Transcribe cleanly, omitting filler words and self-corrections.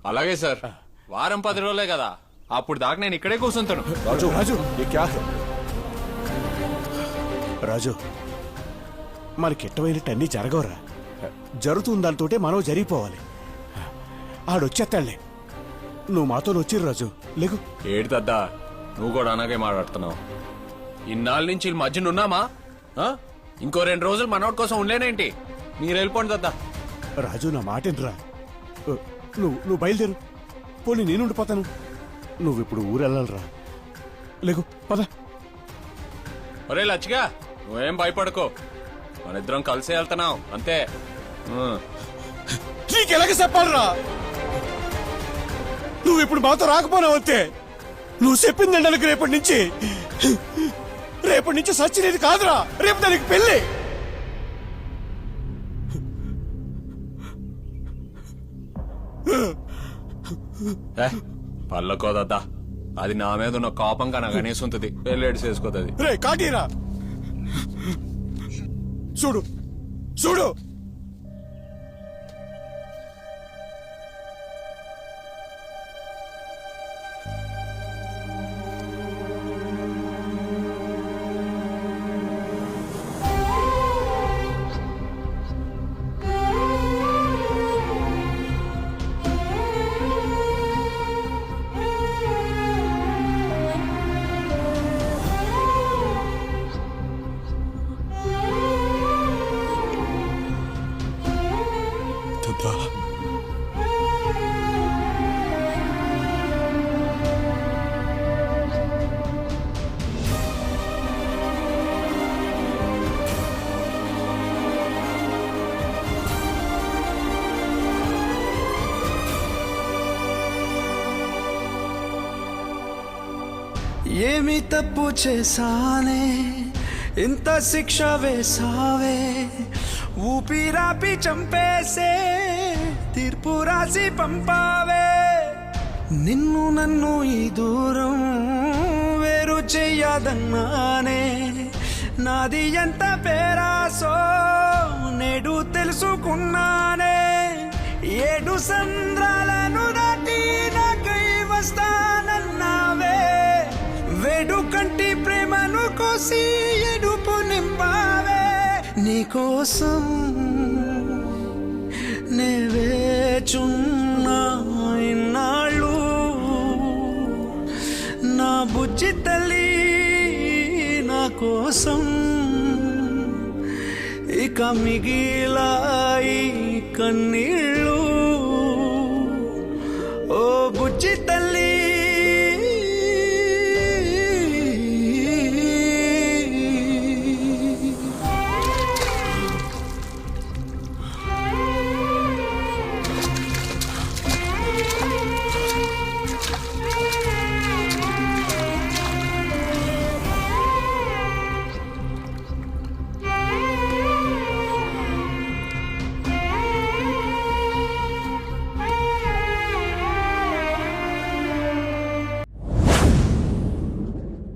అలాగే సార్, వారం 10 రోజులే కదా, అప్పుడు దాకా నేను ఇక్కడే కూర్చుంటాను. రాజు రాజు రాజు మనకి ఎట్టమైనట్టు అన్నీ జరగవరా. జరుగుతున్న దాంతోటే మనం జరిగిపోవాలి. ఆడొచ్చేస్తాడులే, నువ్వు మాతో వచ్చిర్రు రాజు. లేకు ఏడుతద్దా, నువ్వు కూడా అలాగే మాట్లాడుతున్నావు. ఇన్నాళ్ళ నుంచి మధ్యనున్నామా? ఇంకో 2 రోజులు మనోడి కోసం ఉండలేనేంటి? మీరు వెళ్ళిపోండి దద్దా. రాజు నా మాటేంట్రా, నువ్వు బయలుదేరు. పోనీ నేను ఉండిపోతాను, నువ్వు ఇప్పుడు ఊరెళ్ళాలరా. లేకు పద. ఒరే లచ్చిగా, నువ్వేం భయపడకో, మన ఇద్దరం కలిసే వెళ్తున్నావు అంతే. నీకెలాగ చెప్పాలరా, నువ్వు ఇప్పుడు మాతో రాకపోనావు అంతే. నువ్వు చెప్పిందండి నాకు రేపటి నుంచి సచ్చినది కాదురా, రేపు దానికి పెళ్ళి. పళ్ళకోదద్దా, అది నా మీద ఉన్న కోపంగా నాకు అనేసి ఉంటుంది. పెళ్ళేడు చేసుకోతుంది. రే కాటీరా, చూడు చూడు, ఏమి తప్పు చేశానే, ఇంత శిక్ష వేసావే, ఊపిరాపి చంపేసే తీర్పు రాసి పంపావే. నిన్ను నన్ను ఈ దూరం వేరు చెయ్యదన్నానే, నాది ఎంత పేరాసో నేడు తెలుసుకున్నానే. 7 సంద్రాలను దాటి నాకై వస్తానన్నావే, వేడు కంటి ప్రేమను కోసి ఎడుపు నింపావే. నీకోసం నేవేచున్నా ఇన్నాళ్ళు, నా బుజ్జి తల్లి నా కోసం. ఇక మిగిలాయి కన్నీళ్ళు, ఓ బుజ్జి తల్లి